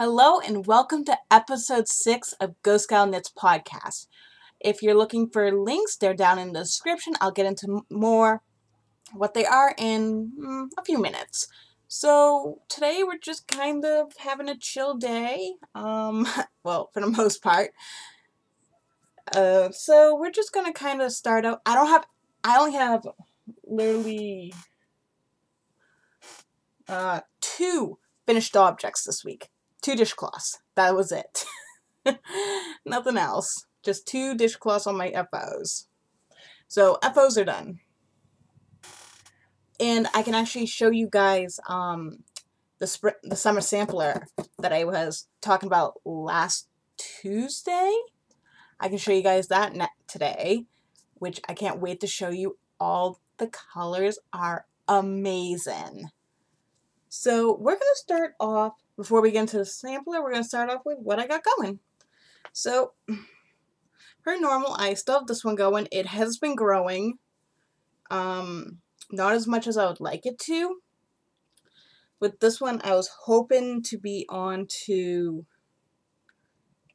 Hello and welcome to episode 6 of ghostgalknitspodcas. If you're looking for links, they're down in the description. I'll get into more what they are in a few minutes. So today we're just kind of having a chill day. Well, for the most part. So we're just gonna kind of start out. I only have literally 2 finished objects this week. 2 dishcloths. That was it. Nothing else. Just 2 dishcloths on my FOs. So FOs are done. And I can actually show you guys the summer sampler that I was talking about last Tuesday. I can show you guys that today, which I can't wait to show you. All the colors are amazing. So we're going to start off, before we get into the sampler, we're going to start off with what I got going. So, per normal, I still have this one going. It has been growing. Not as much as I would like it to. With this one, I was hoping to be on to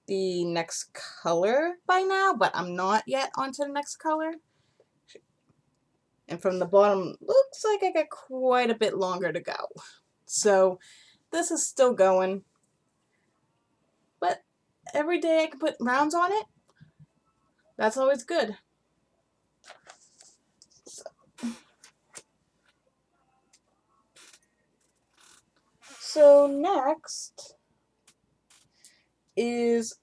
the next color by now, but I'm not yet on to the next color. And from the bottom, looks like I got quite a bit longer to go. So, this is still going. But every day I can put rounds on it. That's always good. So next is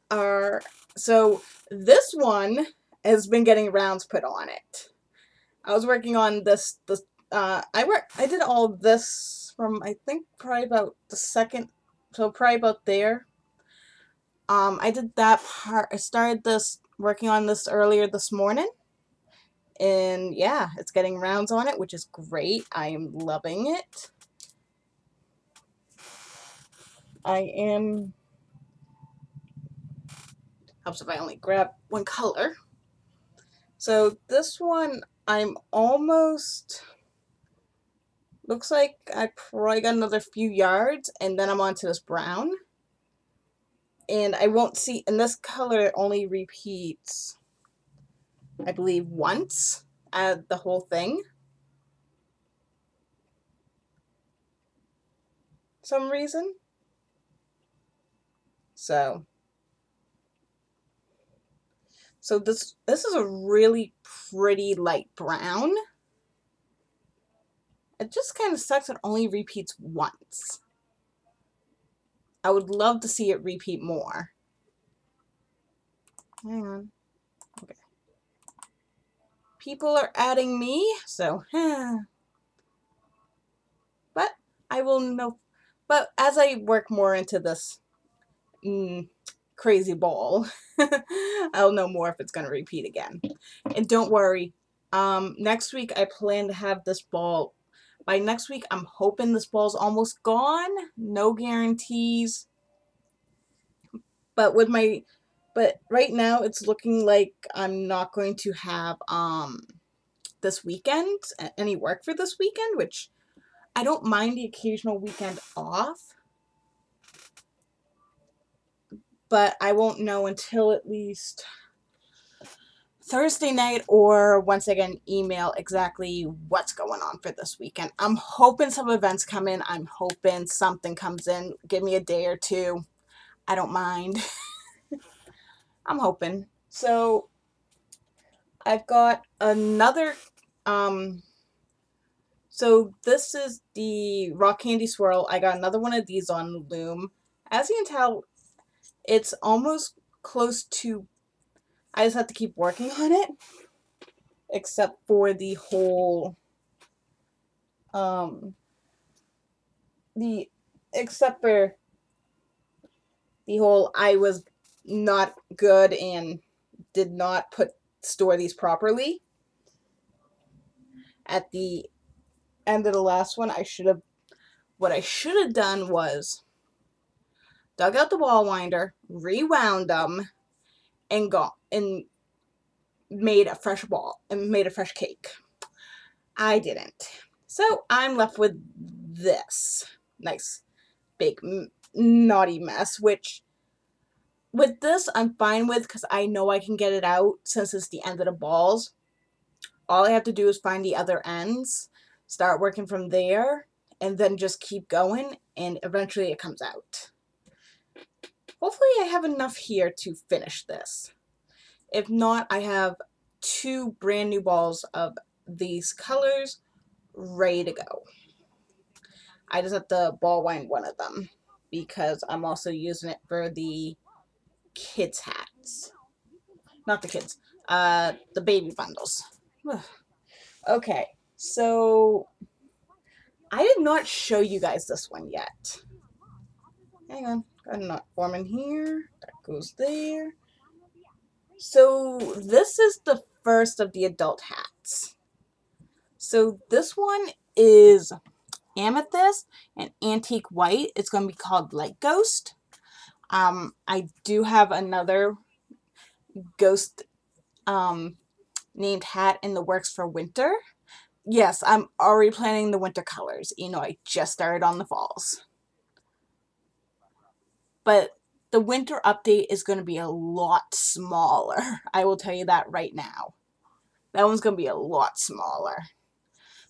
so this one has been getting rounds put on it. I was working on this, I did all this from, I think, probably about the second, so probably about there. I did that part, I started working on this earlier this morning. And yeah, it's getting rounds on it, which is great. I am loving it. Helps if I only grab one color. So this one, I'm almost, looks like I probably got another few yards, and then I'm onto this brown. And I won't see, and this color only repeats, I believe, once the whole thing. Some reason. So this is a really pretty light brown. It just kind of sucks it only repeats once. I would love to see it repeat more. Hang on. Okay. People are adding me, so but I will know. But as I work more into this crazy ball, I'll know more if it's going to repeat again. And don't worry, next week I plan to have this ball. By next week, I'm hoping this ball's almost gone. No guarantees. But right now it's looking like I'm not going to have this weekend any work for this weekend, which I don't mind the occasional weekend off. But I won't know until at least Thursday night, or once I get an email exactly what's going on for this weekend. I'm hoping some events come in. I'm hoping something comes in. Give me a day or two. I don't mind. I'm hoping. So I've got another, so this is the Rock Candy Swirl. I got another one of these on Loom. As you can tell, it's almost close to, I just have to keep working on it, except for the whole, I was not good and did not store these properly. At the end of the last one, what I should have done was dug out the ball winder, rewound them, and made a fresh ball and made a fresh cake. I didn't. So I'm left with this nice big naughty mess, which with this I'm fine with because I know I can get it out since it's the end of the balls. All I have to do is find the other ends, start working from there, and then just keep going, and eventually it comes out. Hopefully I have enough here to finish this. If not, I have 2 brand new balls of these colors ready to go. I just have to ball wind one of them because I'm also using it for the kids' hats. Not the kids, the baby bundles. Okay, so I did not show you guys this one yet. Hang on, got a knot forming here. That goes there. So this is the first of the adult hats. So this one is amethyst and antique white. It's going to be called Light Ghost. I do have another ghost named hat in the works for winter. Yes, I'm already planning the winter colors. You know, I just started on the falls. But the winter update is going to be a lot smaller. I will tell you that right now. That one's going to be a lot smaller.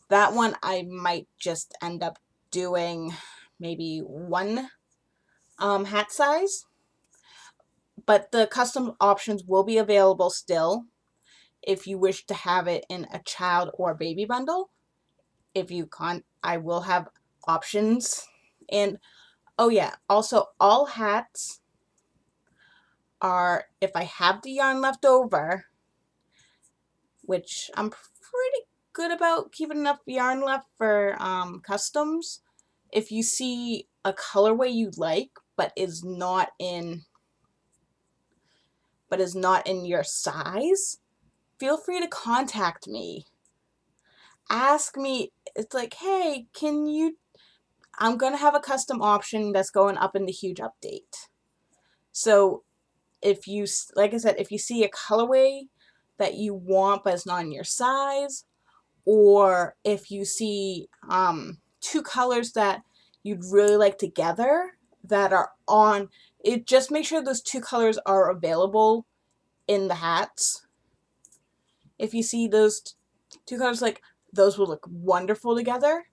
That one I might just end up doing maybe one hat size. But the custom options will be available still if you wish to have it in a child or baby bundle. If you can't, I will have options. And oh yeah, also all hats are, if I have the yarn left over, which I'm pretty good about keeping enough yarn left for customs. If you see a colorway you like but is not in your size, feel free to contact me. Ask me. It's like, hey, can you, I'm gonna have a custom option that's going up in the huge update. So if you, like I said, if you see a colorway that you want but it's not in your size, or if you see 2 colors that you'd really like together that are on it, just make sure those 2 colors are available in the hats. If you see those 2 colors, like, those will look wonderful together,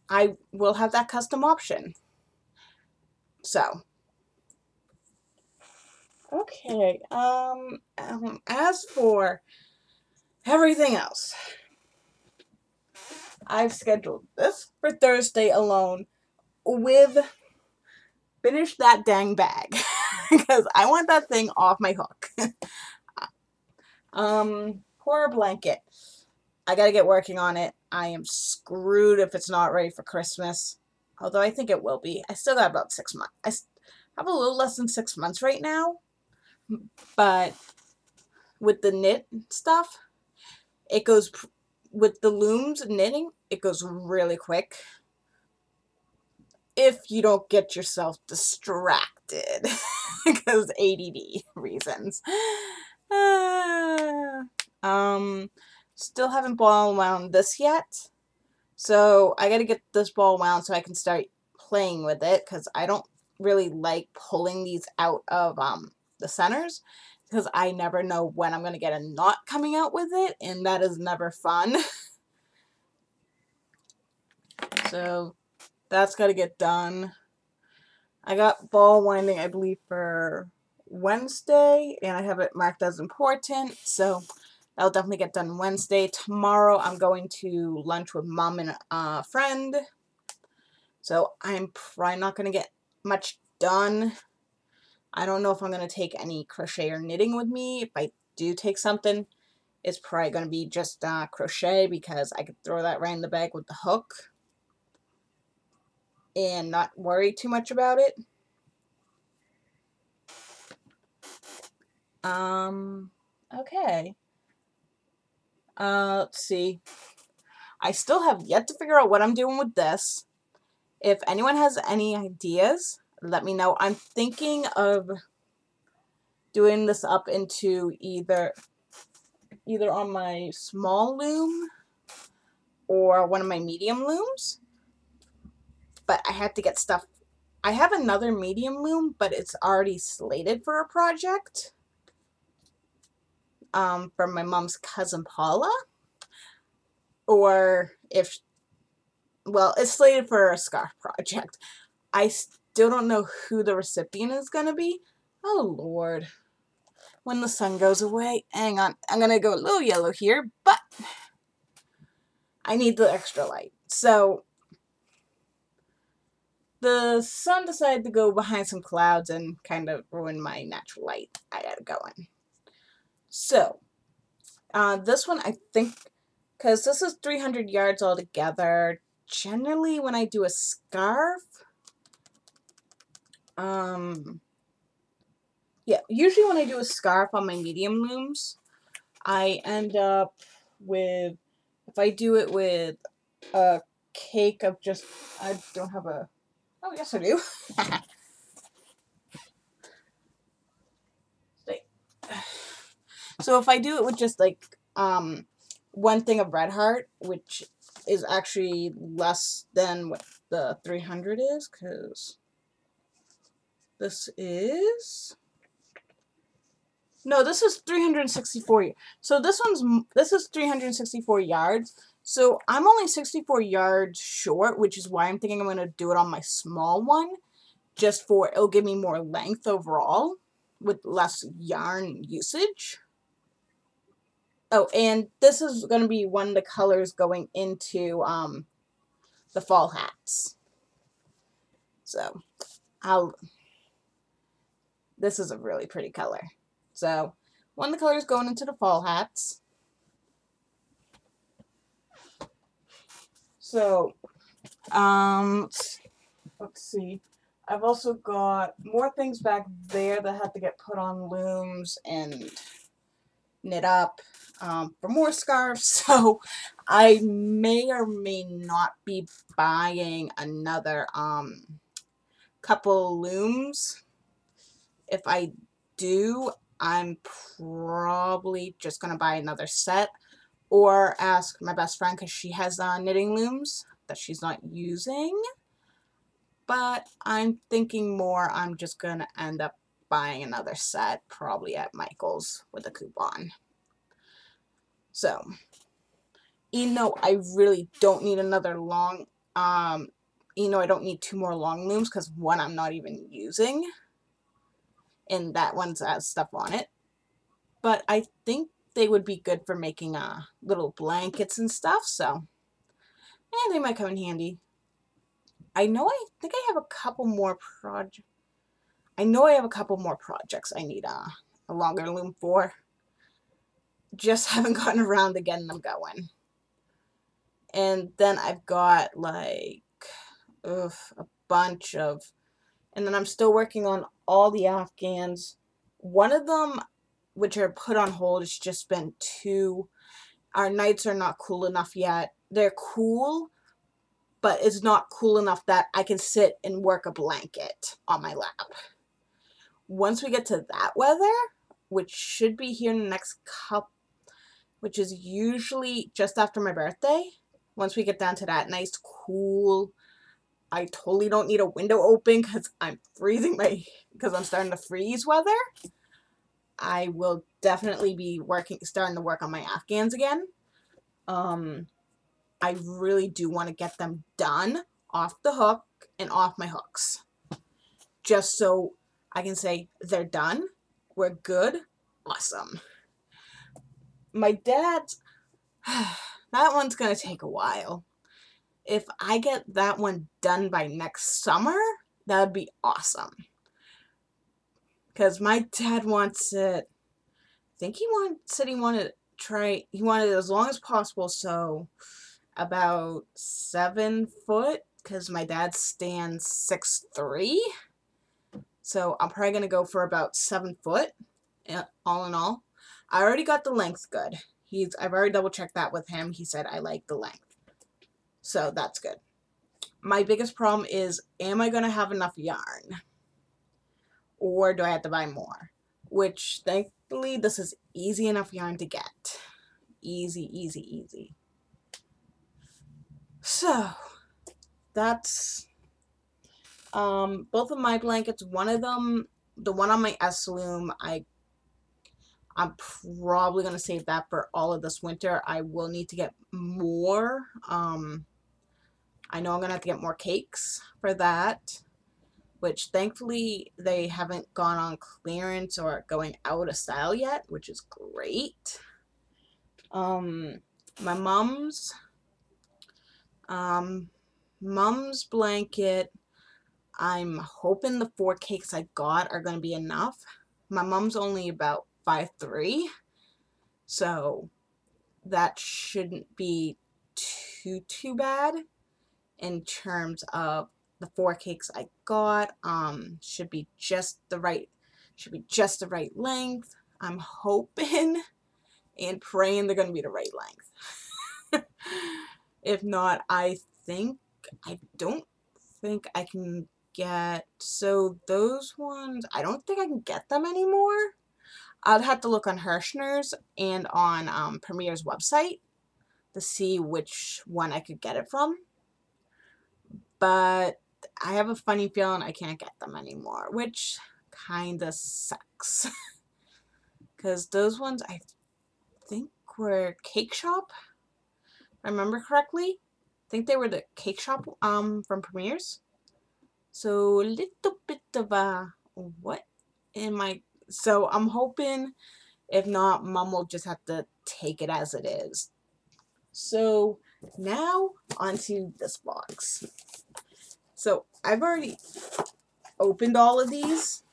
I will have that custom option. So okay, as for everything else, I've scheduled this for Thursday alone with finish that dang bag because I want that thing off my hook. Horror blanket. I gotta get working on it. I am screwed if it's not ready for Christmas. Although I think it will be. I still got about 6 months. I have a little less than 6 months right now. But with the knit stuff, it goes, with the looms knitting, it goes really quick. If you don't get yourself distracted because ADD reasons. Still haven't ball wound this yet. So I gotta get this ball wound so I can start playing with it because I don't really like pulling these out of the centers because I never know when I'm gonna get a knot coming out with it, and that is never fun. So that's gotta get done. I got ball winding, I believe, for Wednesday, and I have it marked as important, so that'll definitely get done Wednesday. Tomorrow I'm going to lunch with Mom and a friend, so I'm probably not going to get much done. I don't know if I'm going to take any crochet or knitting with me. If I do take something, it's probably going to be just crochet because I could throw that right in the bag with the hook and not worry too much about it. Okay. Let's see. I still have yet to figure out what I'm doing with this. If anyone has any ideas, let me know. I'm thinking of doing this up into either on my small loom or one of my medium looms. But I have to get stuff. I have another medium loom, but it's already slated for a project from my mom's cousin Paula. Or if, well, it's slated for a scarf project. I still don't know who the recipient is going to be. Oh, Lord. When the sun goes away, hang on, I'm going to go a little yellow here, but I need the extra light. So the sun decided to go behind some clouds and kind of ruin my natural light I had going. So this one, I think, because this is 300 yards altogether, generally when I do a scarf, yeah, usually when I do a scarf on my medium looms, I end up with, if I do it with a cake of just, I don't have a, oh yes I do. So if I do it with just like one thing of Red Heart, which is actually less than what the 300 is, because this is, no, this is 364. So this is 364 yards. So I'm only 64 yards short, which is why I'm thinking I'm going to do it on my small one, just for, it'll give me more length overall with less yarn usage. Oh, and this is going to be one of the colors going into the fall hats. So, this is a really pretty color. So, one of the colors going into the fall hats. So, let's see. I've also got more things back there that have to get put on looms and knit up for more scarves. So, I may or may not be buying another couple looms. If I do, I'm probably just going to buy another set or ask my best friend, because she has knitting looms that she's not using. But I'm thinking more I'm just going to end up buying another set, probably at Michael's with a coupon. So, even though I really don't need another long, you know, I don't need 2 more long looms, because one I'm not even using, and that one's has stuff on it. But I think they would be good for making little blankets and stuff, so yeah, they might come in handy. I think I have a couple more projects. I know I have a couple more projects I need a longer loom for. Just haven't gotten around to getting them going. And then I've got like a bunch of, and then I'm still working on all the Afghans. One of them, which are put on hold, it's just been too, our nights are not cool enough yet. They're cool, but it's not cool enough that I can sit and work a blanket on my lap. Once we get to that weather, which should be here in the next couple, which is usually just after my birthday, once we get down to that nice cool, I totally don't need a window open because I'm freezing because I'm starting to freeze weather, I will definitely be starting to work on my Afghans again. I really do want to get them done off the hook and off my hooks, just so I can say they're done, we're good, awesome. My dad's, that one's going to take a while. If I get that one done by next summer, that would be awesome. Because my dad wants it, I think he wanted it as long as possible, so about 7 foot, because my dad stands 6'3", so I'm probably going to go for about 7 foot, all in all. I already got the length good. I've already double checked that with him. He said I like the length, so that's good. My biggest problem is, am I going to have enough yarn? Or do I have to buy more? Which, thankfully, this is easy enough yarn to get. Easy, easy, easy. So, that's Both of my blankets, one of them, the one on my S-Loom, I'm probably going to save that for all of this winter. I will need to get more. I know I'm going to have to get more cakes for that, which thankfully they haven't gone on clearance or going out of style yet, which is great. My mom's blanket, I'm hoping the 4 cakes I got are going to be enough. My mom's only about 5'3", so that shouldn't be too bad in terms of the 4 cakes I got. Should be just the right length. I'm hoping and praying they're going to be the right length. If not, I don't think I can get, so those ones, I don't think I can get them anymore. I'd have to look on Hirschner's and on Premier's website to see which one I could get it from. But I have a funny feeling I can't get them anymore, which kind of sucks. Because those ones I think were Cake Shop, if I remember correctly. I think they were the Cake Shop from Premier's. So a little bit of so I'm hoping, if not, Mom will just have to take it as it is. So now onto this box. So I've already opened all of these.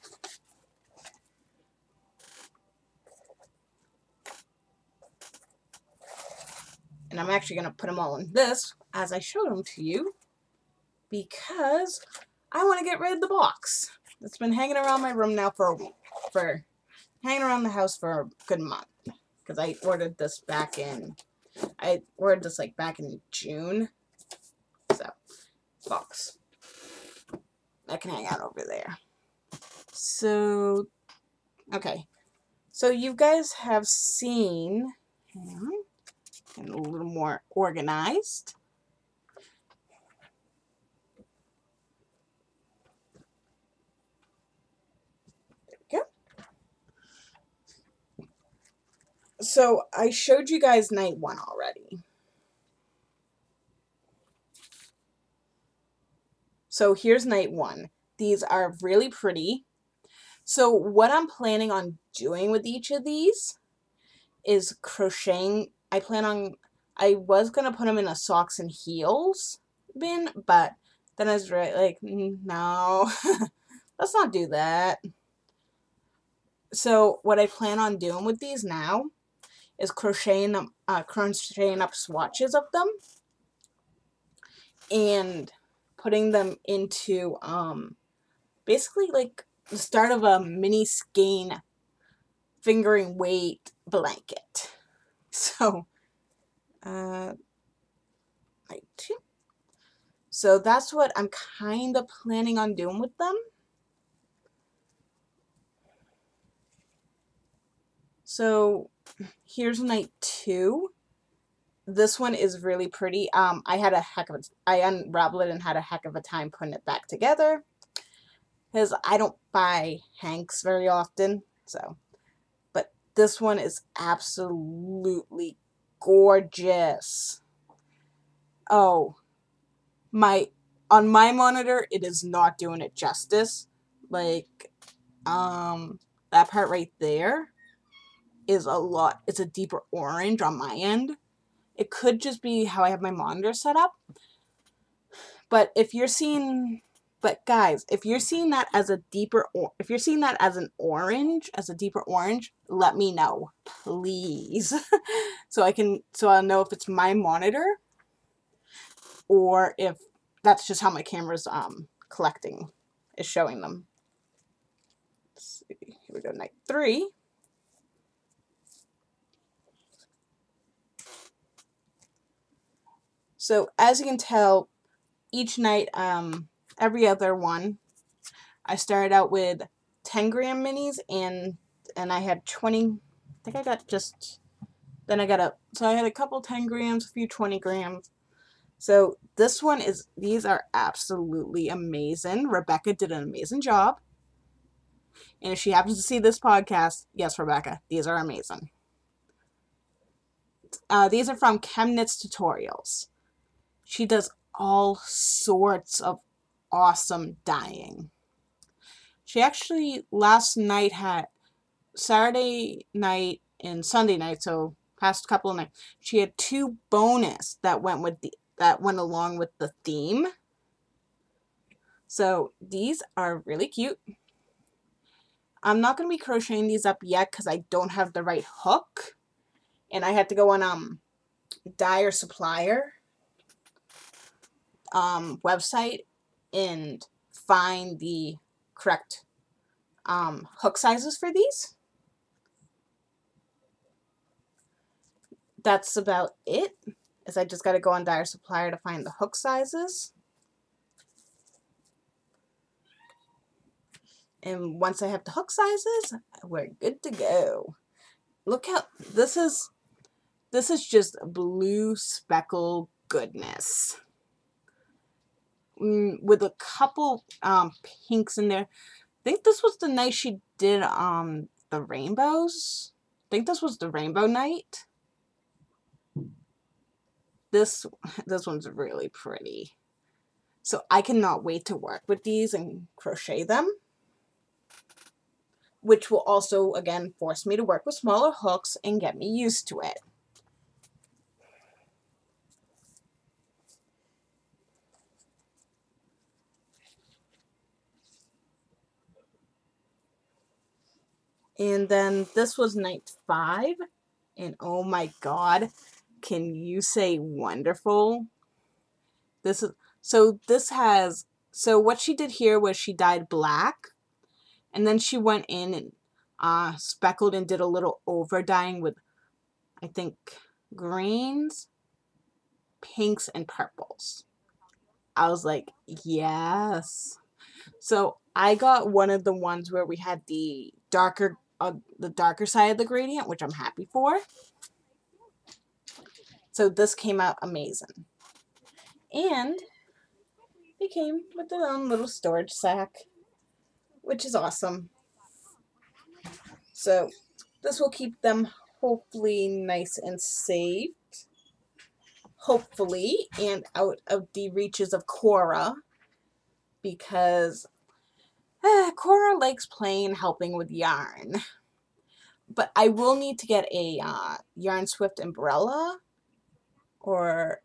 And I'm actually going to put them all in this as I showed them to you, because I want to get rid of the box. It's been hanging around my room now for a week. Hanging around the house for a good month. Because I ordered this back in June. So, box. That can hang out over there. So, okay. So you guys have seen, hang on, getting a little more organized. There we go. So I showed you guys night 1 already. So here's night 1. These are really pretty. So what I'm planning on doing with each of these is crocheting. I was going to put them in a socks and heels bin, but then I was like, no, let's not do that. So what I plan on doing with these now is crocheting up swatches of them and putting them into basically like the start of a mini skein fingering weight blanket. So so that's what I'm kind of planning on doing with them. So here's night 2. This one is really pretty. I unraveled it and had a heck of a time putting it back together, because I don't buy hanks very often. So, but this one is absolutely gorgeous. Oh, on my monitor, it is not doing it justice. Like, that part right there is it's a deeper orange on my end. It could just be how I have my monitor set up. But guys, if you're seeing that as a deeper orange, let me know, please. so I'll know if it's my monitor or if that's just how my camera's is showing them. Let's see. Here we go, night 3. So as you can tell, each night, every other one, I started out with 10 gram minis, and I had 20. I think I got so I had a couple 10 grams, a few 20 grams. So this one is, these are absolutely amazing. Rebecca did an amazing job. And if she happens to see this podcast, yes, Rebecca, these are amazing. These are from Knits Tutorials. She does all sorts of awesome dyeing. She actually last night had Saturday night and Sunday night, so past couple of nights, she had 2 bonus that went along with the theme. So these are really cute. I'm not going to be crocheting these up yet because I don't have the right hook. And I had to go on Dyer Supplier website and find the correct hook sizes for these. That's about it, is I just got to go on Dyer Supplier to find the hook sizes. And once I have the hook sizes, we're good to go. Look how this is just blue speckle goodness. With a couple pinks in there. I think this was the night she did the rainbows. I think this was the rainbow night. This one's really pretty. So I cannot wait to work with these and crochet them. Which will also, again, force me to work with smaller hooks and get me used to it. And then this was night 5. And oh my god, can you say wonderful? So what she did here was she dyed black. And then she went in and speckled and did a little over dyeing with, I think, greens, pinks, and purples. I was like, yes. So I got one of the ones where we had the darker side of the gradient, which I'm happy for. So this came out amazing. And it came with their own little storage sack, which is awesome. So this will keep them hopefully nice and safe. Hopefully, and out of the reaches of Cora, because Cora likes playing helping with yarn. But I will need to get a Yarn Swift umbrella, or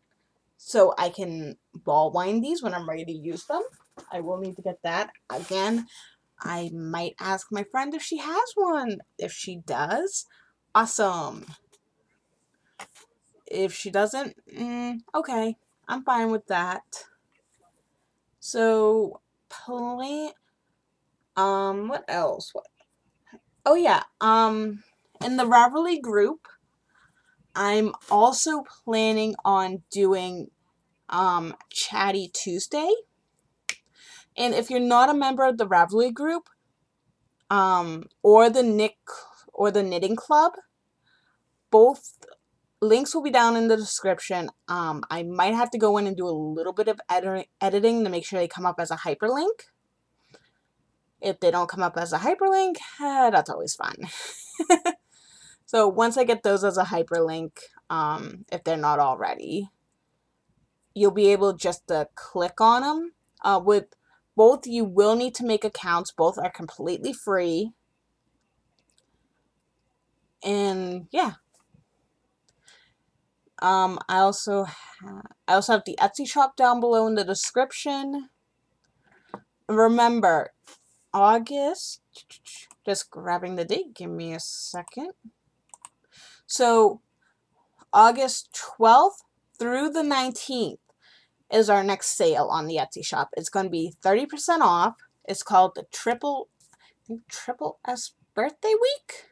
so I can ball wind these when I'm ready to use them. I will need to get that. Again, I might ask my friend if she has one. If she does, awesome. If she doesn't, okay, I'm fine with that. So, what else? Oh yeah, in the Ravelry group, I'm also planning on doing Chatty Tuesday. And if you're not a member of the Ravelry group, or the knitting club, both links will be down in the description. I might have to go in and do a little bit of editing to make sure they come up as a hyperlink. If they don't come up as a hyperlink, that's always fun. So once I get those as a hyperlink, if they're not already, you'll be able just to click on them. With both, you will need to make accounts. Both are completely free. And yeah. I also have the Etsy shop down below in the description. Remember, August, just grabbing the date, give me a second. So, August 12th through the 19th is our next sale on the Etsy shop. It's going to be 30% off. It's called the Triple S Birthday Week,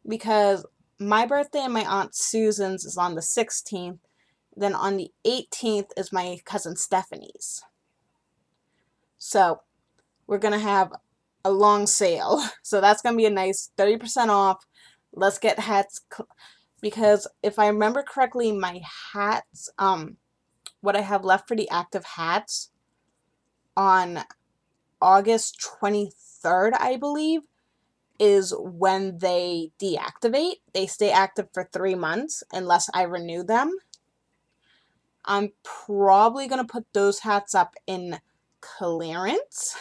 because my birthday and my Aunt Susan's is on the 16th. Then on the 18th is my cousin Stephanie's. So we're going to have a long sale. So that's going to be a nice 30% off. Let's get hats, because if I remember correctly, my hats, what I have left for the active hats on August 23rd, I believe, is when they deactivate. They stay active for 3 months unless I renew them. I'm probably going to put those hats up in clearance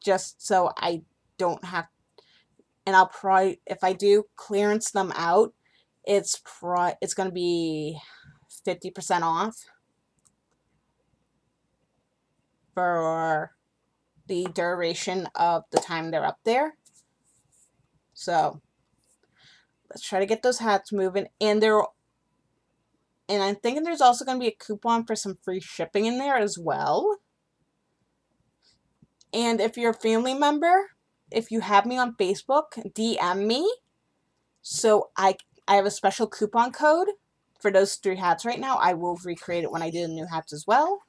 just so I don't have, and I'll probably, if I do clearance them out, it's going to be 50% off for the duration of the time they're up there. So let's try to get those hats moving. And I'm thinking there's also going to be a coupon for some free shipping in there as well. And if you're a family member, if you have me on Facebook, DM me. So I have a special coupon code for those 3 hats right now. I will recreate it when I do the new hats as well.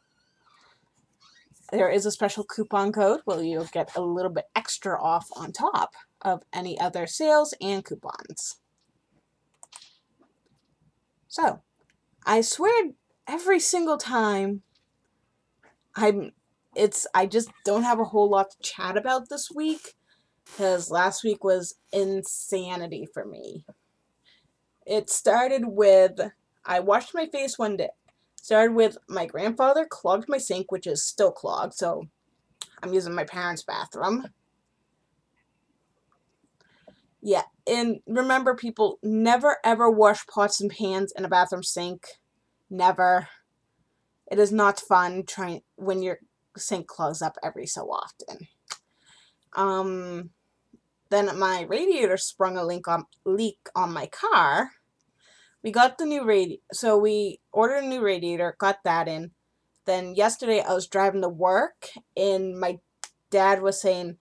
There is a special coupon code where you'll get a little bit extra off on top of any other sales and coupons. So, I swear every single time I just don't have a whole lot to chat about this week, because last week was insanity for me. It started with, I washed my face one day. Started with my grandfather clogged my sink, which is still clogged, so I'm using my parents' bathroom. Yeah, and remember, people, never ever wash pots and pans in a bathroom sink. Never. It is not fun trying when your sink clogs up every so often. Then my radiator sprung a leak on my car. We got the new radiator, so we ordered a new radiator, got that in. Then yesterday I was driving to work, and my dad was saying,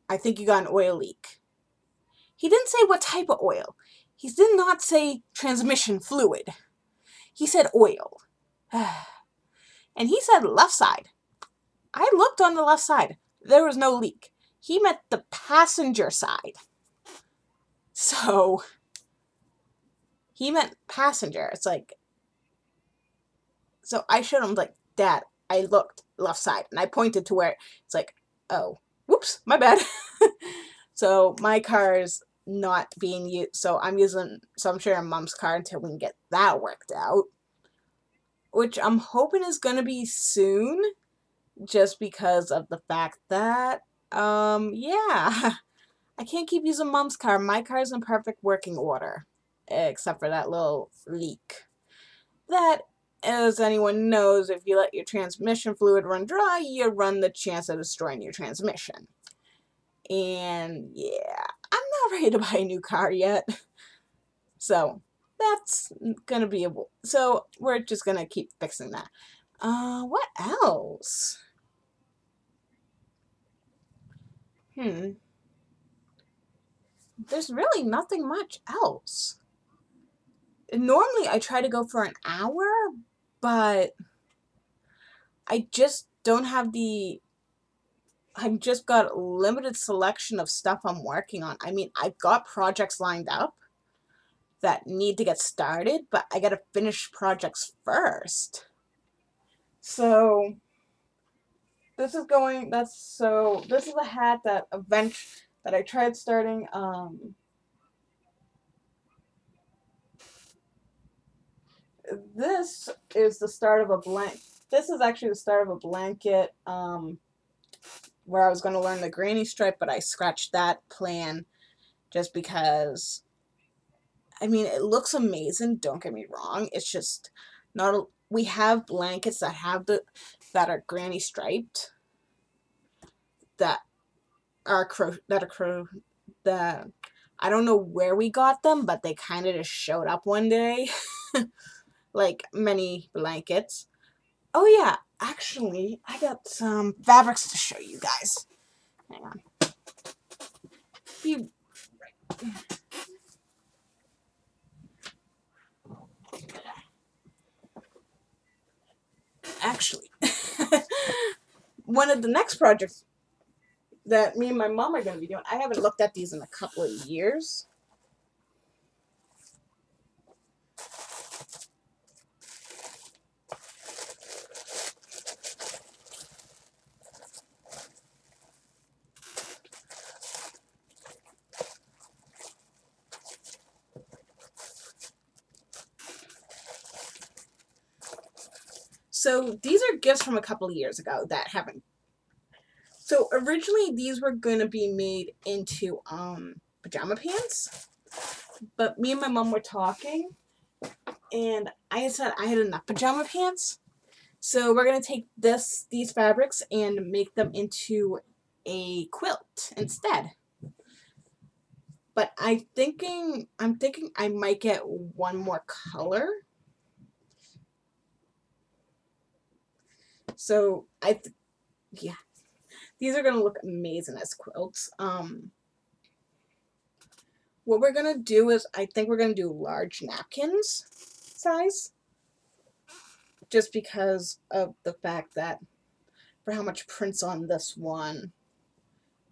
I think you got an oil leak. He didn't say what type of oil. He did not say transmission fluid. He said oil. And he said left side. I looked on the left side. There was no leak. He meant the passenger side. So, he meant passenger. It's like, so I showed him, like, Dad, I looked left side. And I pointed to where, it's like, oh, whoops, my bad. So, my car is not being used. So, I'm sharing Mom's car until we can get that worked out. Which I'm hoping is going to be soon. Just because of the fact that, yeah. I can't keep using Mom's car. My car's in perfect working order. Except for that little leak. That, as anyone knows, if you let your transmission fluid run dry, you run the chance of destroying your transmission. And, yeah, I'm not ready to buy a new car yet. So, that's gonna be so we're just gonna keep fixing that. What else? There's really nothing much else. Normally I try to go for an hour, but I just don't have I've just got a limited selection of stuff I'm working on. I mean, I've got projects lined up that need to get started, but I gotta finish projects first. So this is a hat that I tried starting this is the start of a this is actually the start of a blanket where I was going to learn the granny stripe, but I scratched that plan just because, I mean, it looks amazing, don't get me wrong. It's just not we have blankets that are granny striped that are I don't know where we got them, but they kind of just showed up one day. Like many blankets. Oh yeah, actually, I got some fabrics to show you guys. Hang on. Actually, one of the next projects that me and my mom are going to be doing, I haven't looked at these in a couple of years. So these are gifts from a couple of years ago that haven't. So originally these were gonna be made into pajama pants, but me and my mom were talking, and I said I had enough pajama pants. So we're gonna take these fabrics and make them into a quilt instead. But I'm thinking I might get one more color. So yeah, these are gonna look amazing as quilts. What we're gonna do is I think we're gonna do large napkins size, just because of the fact that for how much prints on this one.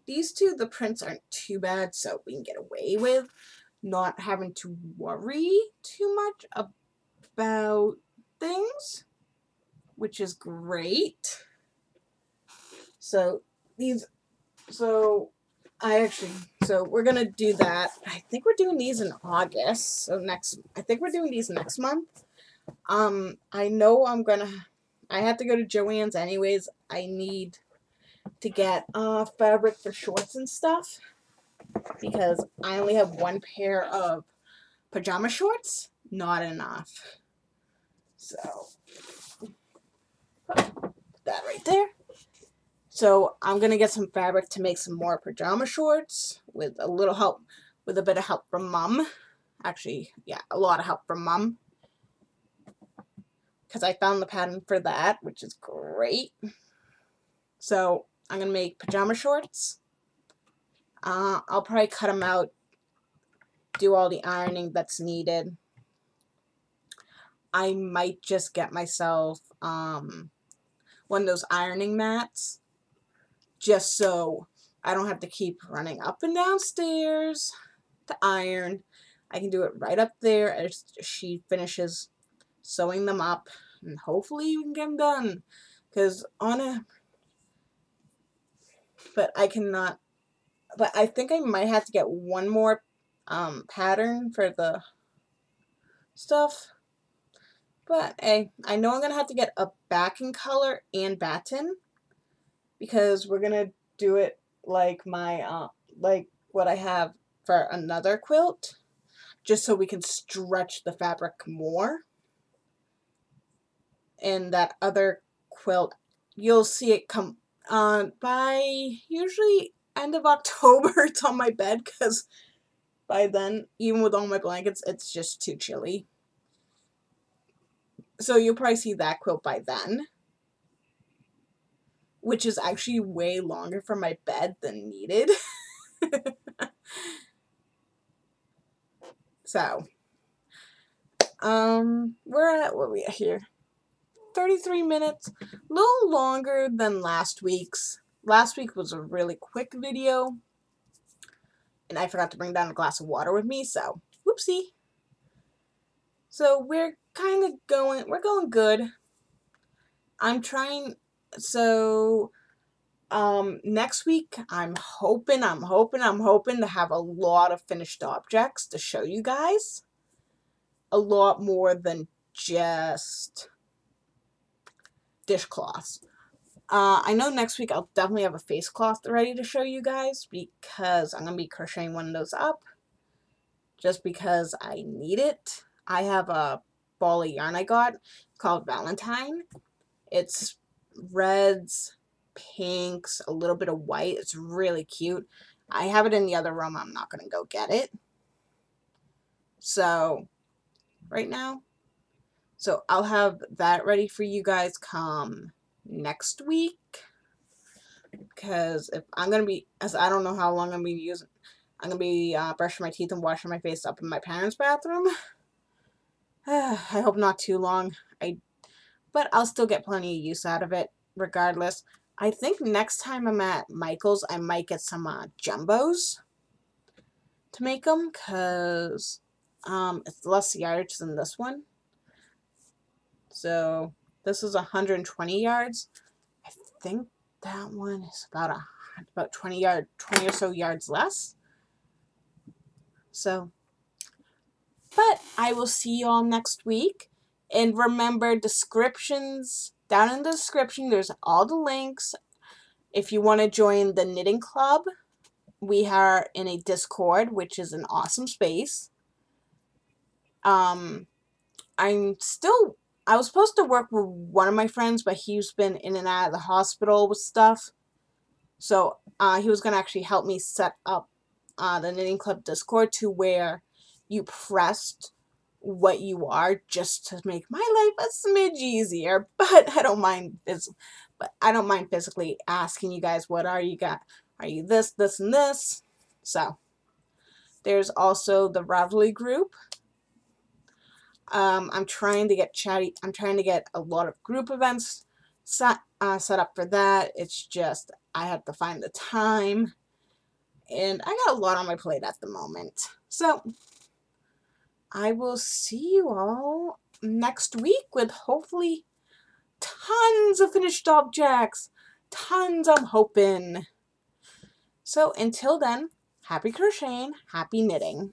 These two, the prints aren't too bad, so we can get away with not having to worry too much about things, which is great. So we're gonna do that. I think we're doing these in August. I think we're doing these next month. I know I have to go to Joann's anyways. I need to get fabric for shorts and stuff because I only have one pair of pajama shorts. Not enough. So put that right there. So I'm gonna get some fabric to make some more pajama shorts with a bit of help from Mom. Actually, yeah, a lot of help from Mom, because I found the pattern for that, which is great. So I'm gonna make pajama shorts. I'll probably cut them out, do all the ironing that's needed. I might just get myself one of those ironing mats, just so I don't have to keep running up and downstairs to iron. I can do it right up there as she finishes sewing them up, and hopefully we can get them done. But I think I might have to get one more pattern for the stuff. But hey, I know I'm gonna have to get a backing color and batten, because we're gonna do it like my like what I have for another quilt, just so we can stretch the fabric more. And that other quilt, you'll see it come by usually end of October. It's on my bed, because by then, even with all my blankets, it's just too chilly. So you'll probably see that quilt by then, which is actually way longer for my bed than needed. So, we're at, what are we at here? 33 minutes, a little longer than last week's. Last week was a really quick video, and I forgot to bring down a glass of water with me, so whoopsie. So we're going good. I'm trying, so next week I'm hoping to have a lot of finished objects to show you guys. A lot more than just dishcloths. I know next week I'll definitely have a face cloth ready to show you guys, because I'm going to be crocheting one of those up, just because I need it. I have a ball of yarn I got called Valentine. It's reds, pinks, a little bit of white. It's really cute. I have it in the other room. I'm not going to go get it. So, right now. So, I'll have that ready for you guys come next week. Because if I'm going to be, as I don't know how long I'm going to be using, I'm going to be brushing my teeth and washing my face up in my parents' bathroom. I hope not too long. But I'll still get plenty of use out of it regardless. I think next time I'm at Michael's, I might get some jumbos to make them, because it's less yards than this one. So this is 120 yards. I think that one is about 20 or so yards less. So, but I will see you all next week. And remember, descriptions down in the description, there's all the links. If you want to join the knitting club, we are in a Discord, which is an awesome space. I was supposed to work with one of my friends, but he's been in and out of the hospital with stuff. So he was going to actually help me set up the Knitting Club Discord to where you pressed what you are just to make my life a smidge easier. But I don't mind physically asking you guys, what are you got? Are you this, this, and this? So there's also the Ravelry group. I'm trying to get chatty. I'm trying to get a lot of group events set up for that. It's just I have to find the time, and I got a lot on my plate at the moment. So I will see you all next week with hopefully tons of finished objects. Tons, I'm hoping. So until then, happy crocheting, happy knitting.